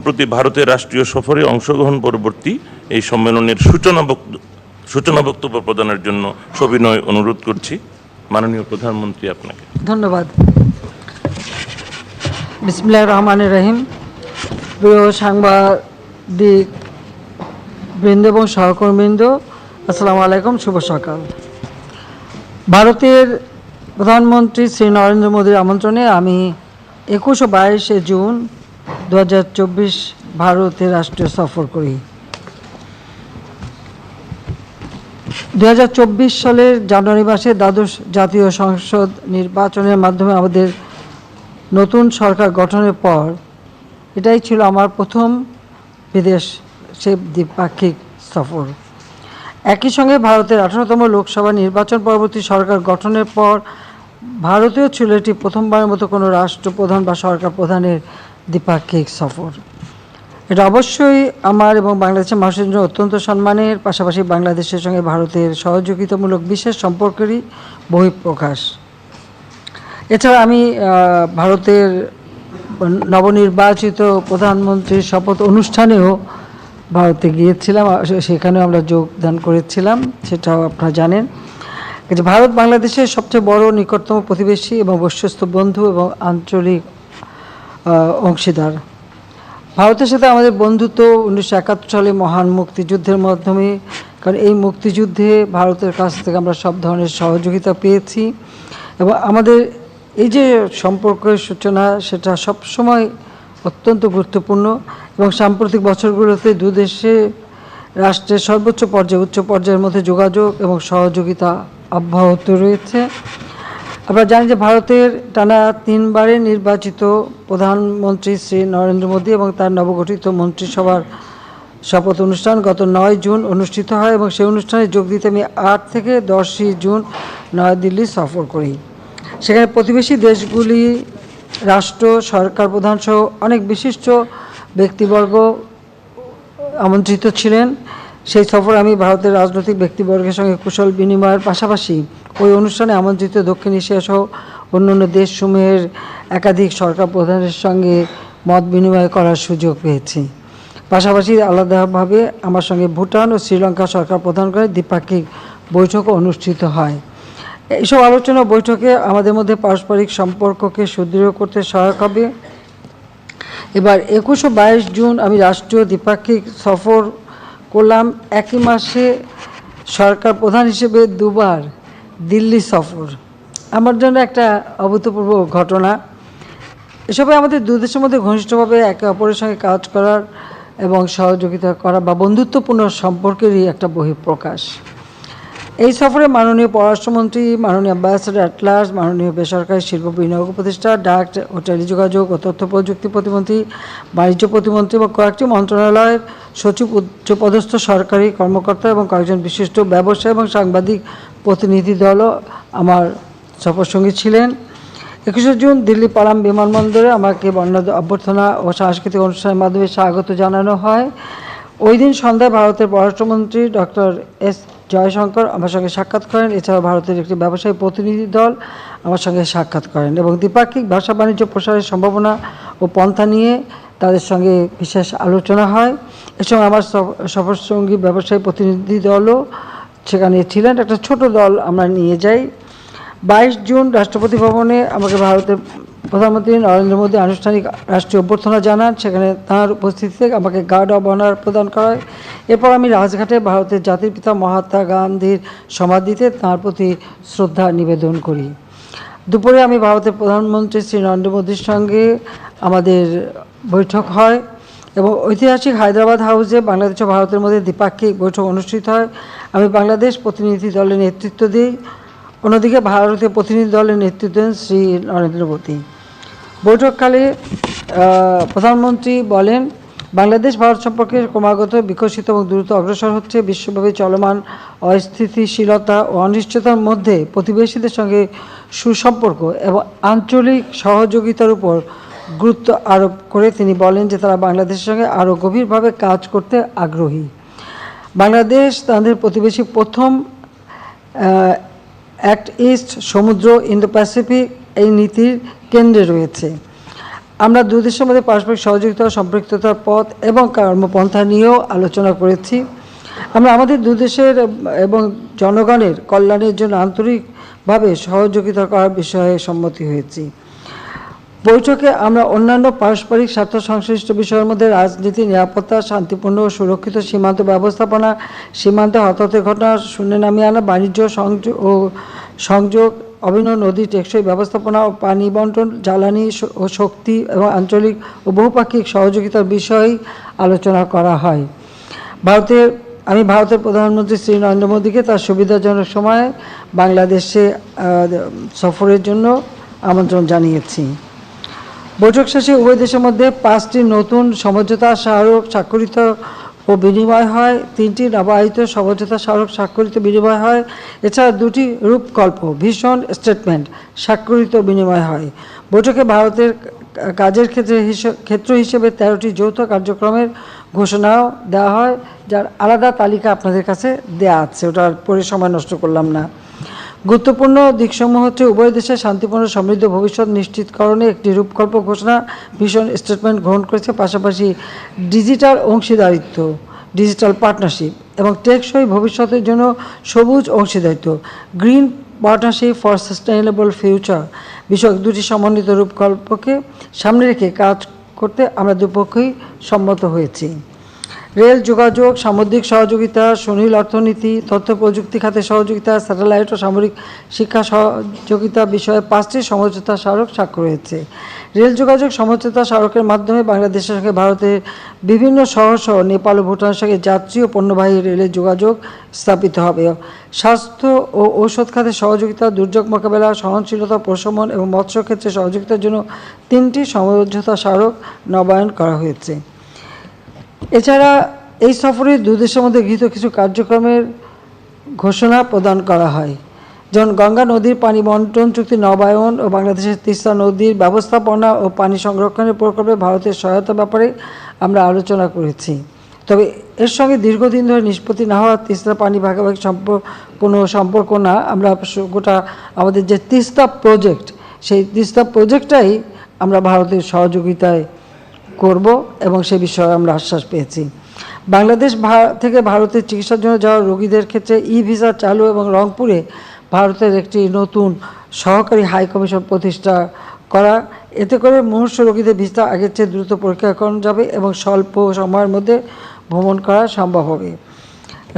প্রতি ভারতের রাষ্ট্রীয় সফরে অংশগ্রহণ পরবর্তী এই সম্মেলনের সূচনা বক্তব্য প্রদানের জন্য সবিনয় অনুরোধ করছি মাননীয় প্রধানমন্ত্রী আপনাকে। ধন্যবাদ। বিসমিল্লাহির রহমানির রহিম। প্রিয় সাংবাদিক বৃন্দ এবং সহকর্মীবৃন্দ, আসসালামু আলাইকুম, শুভ সকাল। ভারতের প্রধানমন্ত্রী শ্রী নরেন্দ্র মোদীর আমন্ত্রণে আমি 21 ও 22 জুন 2024 ভারতের রাষ্ট্রীয় সফর করি। 2024 সালের জানুয়ারি মাসে দ্বাদশ জাতীয় সংসদ নির্বাচনের মাধ্যমে আমাদের নতুন সরকার গঠনের পর এটাই ছিল আমার প্রথম বিদেশ দ্বিপাক্ষিক সফর। একই সঙ্গে ভারতের 18তম লোকসভা নির্বাচন পরবর্তী সরকার গঠনের পর ভারতেও ছিল এটি প্রথমবারের মতো কোনো রাষ্ট্রপ্রধান বা সরকার প্রধানের দ্বিপাক্ষিক সফর। এটা অবশ্যই আমার এবং বাংলাদেশের মানুষের জন্য অত্যন্ত সম্মানের, পাশাপাশি বাংলাদেশের সঙ্গে ভারতের সহযোগিতামূলক বিশেষ সম্পর্কেরই বহিঃপ্রকাশ। এছাড়া আমি ভারতের নবনির্বাচিত প্রধানমন্ত্রীর শপথ অনুষ্ঠানেও ভারতে গিয়েছিলাম, সেখানেও আমরা যোগদান করেছিলাম, সেটাও আপনারা জানেন। ভারত বাংলাদেশের সবচেয়ে বড় নিকটতম প্রতিবেশী এবং বিশ্বস্ত বন্ধু এবং আঞ্চলিক অংশীদার। ভারতের সাথে আমাদের বন্ধুত্ব 1971 সালে মহান মুক্তিযুদ্ধের মাধ্যমে, কারণ এই মুক্তিযুদ্ধে ভারতের কাছ থেকে আমরা সব ধরনের সহযোগিতা পেয়েছি এবং আমাদের এই যে সম্পর্কের সূচনা সেটা সবসময় অত্যন্ত গুরুত্বপূর্ণ এবং সাম্প্রতিক বছরগুলোতে দুদেশে রাষ্ট্রের সর্বোচ্চ পর্যায়ে উচ্চ পর্যায়ের মধ্যে যোগাযোগ এবং সহযোগিতা অব্যাহত রয়েছে। আমরা জানি যে ভারতের টানা 3 বারে নির্বাচিত প্রধানমন্ত্রী শ্রী নরেন্দ্র মোদী এবং তার নবগঠিত মন্ত্রিসভার শপথ অনুষ্ঠান গত 9 জুন অনুষ্ঠিত হয় এবং সেই অনুষ্ঠানে যোগ দিতে আমি 8 থেকে 10 জুন নয়াদিল্লি সফর করি। সেখানে প্রতিবেশী দেশগুলি রাষ্ট্র সরকার প্রধান সহ অনেক বিশিষ্ট ব্যক্তিবর্গ আমন্ত্রিত ছিলেন। সেই সফর আমি ভারতের রাজনৈতিক ব্যক্তিবর্গের সঙ্গে কুশল বিনিময়ের পাশাপাশি ওই অনুষ্ঠানে আমন্ত্রিত দক্ষিণ এশিয়া সহ অন্যান্য দেশসমূহের একাধিক সরকার প্রধানের সঙ্গে মত বিনিময় করার সুযোগ পেয়েছি। পাশাপাশি আলাদাভাবে আমার সঙ্গে ভুটান ও শ্রীলঙ্কা সরকার প্রধানগণের দ্বিপাক্ষিক বৈঠকও অনুষ্ঠিত হয়। এইসব আলোচনা বৈঠকে আমাদের মধ্যে পারস্পরিক সম্পর্ককে সুদৃঢ় করতে সহায়ক হবে। এবার 21 ও 22 জুন আমি রাষ্ট্রীয় দ্বিপাক্ষিক সফর করলাম। একই মাসে সরকার প্রধান হিসেবে 2 বার দিল্লি সফর আমার জন্য একটা অভূতপূর্ব ঘটনা। এসবে আমাদের দুই দেশের মধ্যে ঘনিষ্ঠভাবে একে অপরের সঙ্গে কাজ করার এবং সহযোগিতা করা বা বন্ধুত্বপূর্ণ সম্পর্কেরই একটা বহিঃপ্রকাশ। এই সফরে মাননীয় পররাষ্ট্রমন্ত্রী, মাননীয় অ্যাম্বাসেডর অ্যাট লার্জ, মাননীয় বেসরকারি শিল্প বিনিয়োগ উপদেষ্টা, ডাক ও টেলিযোগাযোগ ও তথ্য প্রযুক্তি প্রতিমন্ত্রী, বাণিজ্য প্রতিমন্ত্রী এবং কয়েকটি মন্ত্রণালয়ের সচিব, উচ্চপদস্থ সরকারি কর্মকর্তা এবং কয়েকজন বিশিষ্ট ব্যবসায়ী এবং সাংবাদিক প্রতিনিধি দলও আমার সফরসঙ্গী ছিলেন। 21 জুন দিল্লি পালাম বিমানবন্দরে আমাকে বর্ণাঢ্য অভ্যর্থনা ও সাংস্কৃতিক অনুষ্ঠানের মাধ্যমে স্বাগত জানানো হয়। ওই দিন সন্ধ্যায় ভারতের পররাষ্ট্রমন্ত্রী ডক্টর এস জয়শঙ্কর আমার সঙ্গে সাক্ষাৎ করেন। এছাড়াও ভারতের একটি ব্যবসায়ী প্রতিনিধি দল আমার সঙ্গে সাক্ষাৎ করেন এবং দ্বিপাক্ষিক ব্যবসা বাণিজ্য প্রসারের সম্ভাবনা ও পন্থা নিয়ে তাদের সঙ্গে বিশেষ আলোচনা হয়। এ সময় আমার সফরসঙ্গী ব্যবসায়ী প্রতিনিধি দলও সেখানে ছিলেন। একটা ছোট দল আমরা নিয়ে যাই। 22 জুন রাষ্ট্রপতি ভবনে আমাকে ভারতের প্রধানমন্ত্রী নরেন্দ্র মোদী আনুষ্ঠানিক রাষ্ট্রীয় অভ্যর্থনা জানান। সেখানে তাঁর উপস্থিতিতে আমাকে গার্ড অব অনার প্রদান করা হয়। এরপর আমি রাজঘাটে ভারতের জাতির পিতা মহাত্মা গান্ধীর সমাধিতে তাঁর প্রতি শ্রদ্ধা নিবেদন করি। দুপুরে আমি ভারতের প্রধানমন্ত্রী শ্রী নরেন্দ্র মোদীর সঙ্গে আমাদের বৈঠক হয় এবং ঐতিহাসিক হায়দ্রাবাদ হাউসে বাংলাদেশ ও ভারতের মধ্যে দ্বিপাক্ষিক বৈঠক অনুষ্ঠিত হয়। আমি বাংলাদেশ প্রতিনিধি দলের নেতৃত্ব দিই, অন্যদিকে ভারতীয় প্রতিনিধি দলের নেতৃত্ব দেন শ্রী নরেন্দ্র মোদী। বৈঠককালে প্রধানমন্ত্রী বলেন, বাংলাদেশ ভারত সম্পর্কে ক্রমাগত বিকশিত এবং দ্রুত অগ্রসর হচ্ছে। বিশ্বব্যাপী চলমান অস্থিতিশীলতা ও অনিশ্চয়তার মধ্যে প্রতিবেশীদের সঙ্গে সুসম্পর্ক এবং আঞ্চলিক সহযোগিতার উপর গুরুত্ব আরোপ করে তিনি বলেন যে তারা বাংলাদেশের সঙ্গে আরও গভীরভাবে কাজ করতে আগ্রহী। বাংলাদেশ তাদের প্রতিবেশী প্রথম অ্যাক্ট ইস্ট সমুদ্র ইন্দো প্যাসিফিক এই নীতির কেন্দ্রে রয়েছে। আমরা দুই দেশের মধ্যে পারস্পরিক সহযোগিতা ও সম্পৃক্ততার পথ এবং কর্মপন্থা নিয়েও আলোচনা করেছি। আমরা আমাদের দুই দেশের এবং জনগণের কল্যাণের জন্য আন্তরিকভাবে সহযোগিতা করার বিষয়ে সম্মতি হয়েছি। বৈঠকে আমরা অন্যান্য পারস্পরিক স্বার্থ সংশ্লিষ্ট বিষয়ের মধ্যে রাজনীতি, নিরাপত্তা, শান্তিপূর্ণ ও সুরক্ষিত সীমান্ত ব্যবস্থাপনা, সীমান্তে হতাহতের ঘটনা শূন্যে নামিয়ে আনা, বাণিজ্য সংযোগ, অভিনব নদী টেকসই ব্যবস্থাপনা ও পানি বন্টন, জ্বালানি ও শক্তি এবং আঞ্চলিক ও বহুপাক্ষিক সহযোগিতার বিষয়ে আলোচনা করা হয়। আমি ভারতের প্রধানমন্ত্রী শ্রী নরেন্দ্র মোদীকে তার সুবিধাজনক সময়ে বাংলাদেশে সফরের জন্য আমন্ত্রণ জানিয়েছি। বৈঠক শেষে উভয় দেশের মধ্যে 5টি নতুন সমঝোতা স্মারক স্বাক্ষরিত ও বিনিময় হয়, 3টি নবায়িত সমঝোতা স্মারক স্বাক্ষরিত বিনিময় হয়। এছাড়া 2টি রূপকল্প ভিশন স্টেটমেন্ট স্বাক্ষরিত বিনিময় হয়। বৈঠকে ভারতের কাজের ক্ষেত্র হিসেবে 13টি যৌথ কার্যক্রমের ঘোষণাও দেওয়া হয়, যার আলাদা তালিকা আপনাদের কাছে দেয়া আছে, ওটা পরে সময় নষ্ট করলাম না। গুরুত্বপূর্ণ দিকসমূহ হচ্ছে উভয় দেশের শান্তিপূর্ণ সমৃদ্ধ ভবিষ্যৎ নিশ্চিতকরণে একটি রূপকল্প ঘোষণা ভিশন স্টেটমেন্ট গ্রহণ করেছে, পাশাপাশি ডিজিটাল অংশীদারিত্ব ডিজিটাল পার্টনারশিপ এবং টেকসই ভবিষ্যতের জন্য সবুজ অংশীদারিত্ব green partnership for sustainable future বিষয়ক 2টি সমন্বিত রূপকল্পকে সামনে রেখে কাজ করতে আমরা দুপক্ষই সম্মত হয়েছি। রেল যোগাযোগ, সামুদ্রিক সহযোগিতা, সুনীল অর্থনীতি, তথ্য প্রযুক্তি খাতে সহযোগিতা, স্যাটেলাইট ও সামরিক শিক্ষা সহযোগিতা বিষয়ে 5টি সমঝোতা স্মারক স্বাক্ষর হয়েছে। রেল যোগাযোগ সমঝোতা স্মারকের মাধ্যমে বাংলাদেশের সঙ্গে ভারতের বিভিন্ন শহর সহ নেপাল ও ভুটানের সঙ্গে যাত্রী ও পণ্যবাহী রেলের যোগাযোগ স্থাপিত হবে। স্বাস্থ্য ও ঔষধ খাতে সহযোগিতা, দুর্যোগ মোকাবেলা, সহনশীলতা, প্রশমন এবং মৎস্য ক্ষেত্রে সহযোগিতার জন্য 3টি সমঝোতা স্মারক নবায়ন করা হয়েছে। এছাড়া এই সফরে দুই দেশের মধ্যে গৃহীত কিছু কার্যক্রমের ঘোষণা প্রদান করা হয়, যেমন গঙ্গা নদীর পানি বন্টন চুক্তি নবায়ন ও বাংলাদেশের তিস্তা নদীর ব্যবস্থাপনা ও পানি সংরক্ষণের প্রকল্পে ভারতের সহায়তার ব্যাপারে আমরা আলোচনা করেছি। তবে এর সঙ্গে দীর্ঘদিন ধরে নিষ্পত্তি না হওয়া তিস্তা পানি ভাগাভাগি কোনো সম্পর্ক না, আমরা গোটা আমাদের যে তিস্তা প্রজেক্ট, সেই তিস্তা প্রজেক্টটাই আমরা ভারতের সহযোগিতায় করব এবং সে বিষয়ে আমরা আশ্বাস পেয়েছি। বাংলাদেশ থেকে ভারতের চিকিৎসার জন্য যাওয়া রোগীদের ক্ষেত্রে ভিসা চালু এবং রংপুরে ভারতের একটি নতুন সহকারী হাই কমিশন প্রতিষ্ঠা করা, এতে করে মুমূর্ষু রোগীদের ভিসা আগের চেয়ে দ্রুত পরীক্ষা করানো যাবে এবং স্বল্প সময়ের মধ্যে ভ্রমণ করা সম্ভব হবে।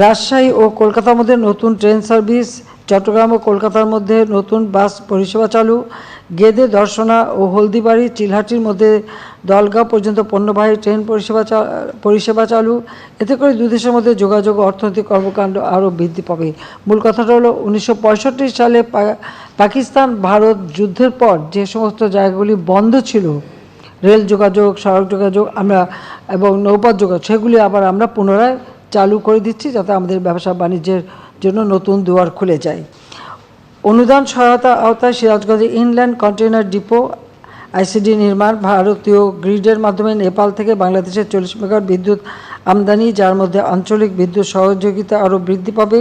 রাজশাহী ও কলকাতার মধ্যে নতুন ট্রেন সার্ভিস, চট্টগ্রাম ও কলকাতার মধ্যে নতুন বাস পরিষেবা চালু, গেদে, দর্শনা ও হলদিবাড়ি, চিলহাটির মধ্যে দলগাঁও পর্যন্ত পণ্যবাহী ট্রেন পরিষেবা চালু। এতে করে দুই দেশের মধ্যে যোগাযোগ ও অর্থনৈতিক কর্মকাণ্ড আরও বৃদ্ধি পাবে। মূল কথাটা হলো 1965 সালে পাকিস্তান ভারত যুদ্ধের পর যে সমস্ত জায়গাগুলি বন্ধ ছিল, রেল যোগাযোগ, সড়ক যোগাযোগ এবং নৌপথ যোগাযোগ, সেগুলি আবার আমরা পুনরায় চালু করে দিচ্ছি, যাতে আমাদের ব্যবসা বাণিজ্যের জন্য নতুন দুয়ার খুলে যায়। অনুদান সহায়তা আওতায় সিরাজগঞ্জে ইনল্যান্ড কন্টেইনার ডিপো আইসিডি নির্মাণ, ভারতীয় গ্রিডের মাধ্যমে নেপাল থেকে বাংলাদেশের 40 মেগাওয়াট বিদ্যুৎ আমদানি, যার মধ্যে আঞ্চলিক বিদ্যুৎ সহযোগিতা আরও বৃদ্ধি পাবে।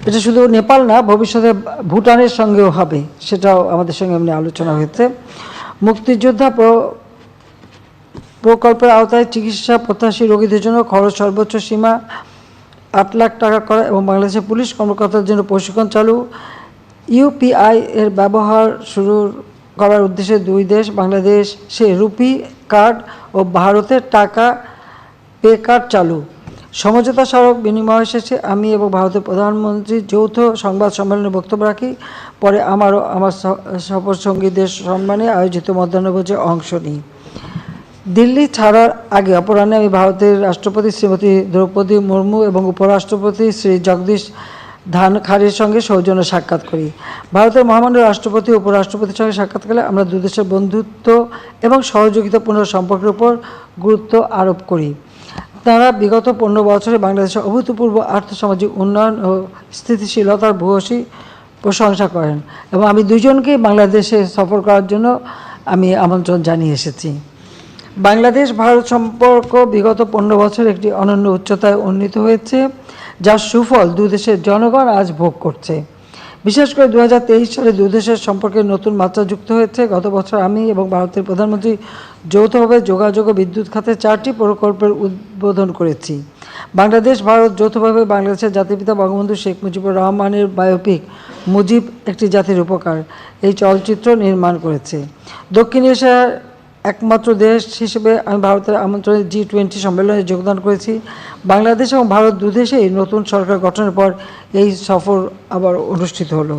এটা শুধু নেপাল না, ভবিষ্যতে ভুটানের সঙ্গেও হবে, সেটাও আমাদের সঙ্গে এমনি আলোচনা হয়েছে। মুক্তিযোদ্ধা প্রকল্পের আওতায় চিকিৎসা প্রত্যাশী রোগীদের জন্য খরচ সর্বোচ্চ সীমা 8 লাখ টাকা করা এবং বাংলাদেশের পুলিশ কর্মকর্তাদের জন্য প্রশিক্ষণ চালু। ইউপিআই এর ব্যবহার শুরু করার উদ্দেশ্যে দুই দেশ বাংলাদেশে রুপি কার্ড ও ভারতের টাকা পে কার্ড চালু। সমঝোতা স্মারক বিনিময় শেষে আমি এবং ভারতের প্রধানমন্ত্রী যৌথ সংবাদ সম্মেলনে বক্তব্য রাখি। পরে আমার সফরসঙ্গীদের সম্মানে আয়োজিত মধ্যাহ্নভোজে অংশ নিই। দিল্লি ছাড়ার আগে অপরাহ্নে আমি ভারতের রাষ্ট্রপতি শ্রীমতী দ্রৌপদী মুর্মু এবং উপরাষ্ট্রপতি শ্রী জগদীশ ধানখারের সঙ্গে সৌজন্য সাক্ষাৎ করি। ভারতের মহামান্য রাষ্ট্রপতি উপরাষ্ট্রপতির সঙ্গে সাক্ষাৎকালে আমরা দুই দেশের বন্ধুত্ব এবং সহযোগিতাপূর্ণ সম্পর্কের উপর গুরুত্ব আরোপ করি। তারা বিগত 15 বছরে বাংলাদেশের অভূতপূর্ব আর্থসামাজিক উন্নয়ন ও স্থিতিশীলতার ভূয়সী প্রশংসা করেন এবং আমি দুজনকেই বাংলাদেশে সফর করার জন্য আমি আমন্ত্রণ জানিয়ে এসেছি। বাংলাদেশ ভারত সম্পর্ক বিগত 15 বছর একটি অনন্য উচ্চতায় উন্নীত হয়েছে, যার সুফল দুই দেশের জনগণ আজ ভোগ করছে। বিশেষ করে 2023 সালে দুই দেশের সম্পর্কে নতুন মাত্রা যুক্ত হয়েছে। গত বছর আমি এবং ভারতের প্রধানমন্ত্রী যৌথভাবে যোগাযোগ ও বিদ্যুৎ খাতে 4টি প্রকল্পের উদ্বোধন করেছি। বাংলাদেশ ভারত যৌথভাবে বাংলাদেশের জাতিপিতা বঙ্গবন্ধু শেখ মুজিবুর রহমানের বায়োপিক মুজিব একটি জাতির উপকার এই চলচ্চিত্র নির্মাণ করেছে। দক্ষিণ এশিয়ার একমাত্র দেশ হিসেবে আমি ভারতের আমন্ত্রণে G20 সম্মেলনে যোগদান করেছি। বাংলাদেশ এবং ভারত দুদেশেই নতুন সরকার গঠনের পর এই সফর আবার অনুষ্ঠিত হলো।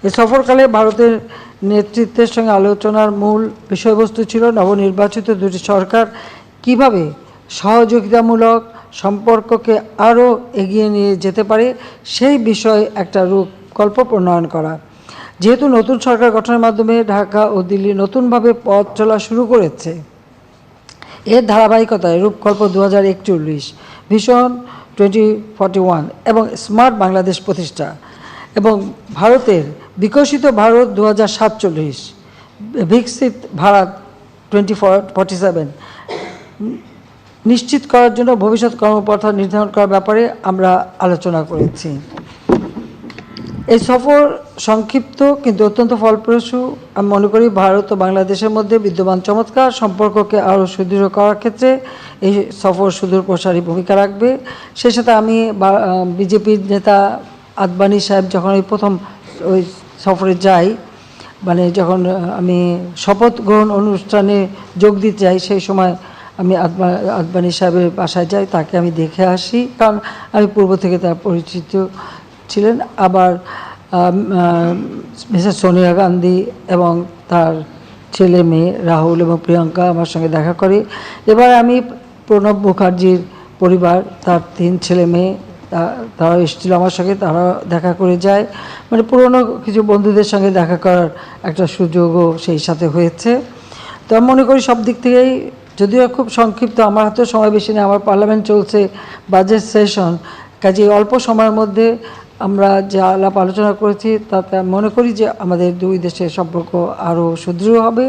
এই সফরকালে ভারতের নেতৃত্বের সঙ্গে আলোচনার মূল বিষয়বস্তু ছিল নবনির্বাচিত দুটি সরকার কীভাবে সহযোগিতামূলক সম্পর্ককে আরও এগিয়ে নিয়ে যেতে পারে সেই বিষয়ে একটা রূপকল্প প্রণয়ন করা। যেহেতু নতুন সরকার গঠনের মাধ্যমে ঢাকা ও দিল্লি নতুনভাবে পথ চলা শুরু করেছে, এর ধারাবাহিকতায় রূপকল্প 2041, ভিশন 2041 এবং স্মার্ট বাংলাদেশ প্রতিষ্ঠা এবং ভারতের বিকশিত ভারত 2047, বিকশিত ভারত 2047 নিশ্চিত করার জন্য ভবিষ্যৎ কর্মপন্থা নির্ধারণ করার ব্যাপারে আমরা আলোচনা করেছি। এই সফর সংক্ষিপ্ত কিন্তু অত্যন্ত ফলপ্রসূ। আমি মনে করি ভারত ও বাংলাদেশের মধ্যে বিদ্যমান চমৎকার সম্পর্ককে আরও সুদৃঢ় করার ক্ষেত্রে এই সফর সুদূর প্রসারী ভূমিকা রাখবে। সেই সাথে আমি বিজেপির নেতা আদবানি সাহেব যখন ওই প্রথম ওই সফরে যাই, মানে যখন আমি শপথ গ্রহণ অনুষ্ঠানে যোগ দিতে যাই, সেই সময় আমি আদবানি সাহেবের বাসায় যাই, তাকে আমি দেখে আসি, কারণ আমি পূর্ব থেকে তার পরিচিত ছিলেন। আবার মিসেস সোনিয়া গান্ধী এবং তার ছেলে মেয়ে রাহুল এবং প্রিয়াঙ্কা আমার সঙ্গে দেখা করে। এবার আমি প্রণব মুখার্জির পরিবার, তার 3 ছেলে মেয়ে, তারা এসেছিল আমার সঙ্গে, তারা দেখা করে যায়। মানে পুরনো কিছু বন্ধুদের সঙ্গে দেখা করার একটা সুযোগও সেই সাথে হয়েছে। তো আমি মনে করি সব দিক থেকেই, যদিও খুব সংক্ষিপ্ত, আমার হাতেও সময় বেশি নেই, আমার পার্লামেন্ট চলছে, বাজেট সেশন, কাজে অল্প সময়ের মধ্যে আমরা যে আলাপ আলোচনা করেছি তাতে মনে করি যে আমাদের দুই দেশের সম্পর্ক আরও সুদৃঢ় হবে।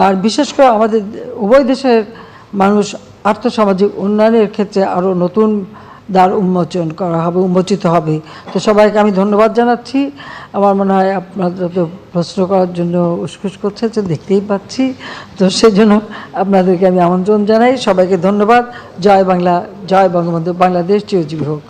আর বিশেষ করে আমাদের উভয় দেশের মানুষ আর্থসামাজিক উন্নয়নের ক্ষেত্রে আরও নতুন দ্বার উন্মোচিত হবে। তো সবাইকে আমি ধন্যবাদ জানাচ্ছি। আমার মনে হয় আপনাদের তো প্রশ্ন করার জন্য উসখুস করছে, যে দেখতেই পাচ্ছি, তো সেজন্য আপনাদেরকে আমি আমন্ত্রণ জানাই। সবাইকে ধন্যবাদ। জয় বাংলা, জয় বঙ্গবন্ধু, বাংলাদেশ চিরজীবী হোক।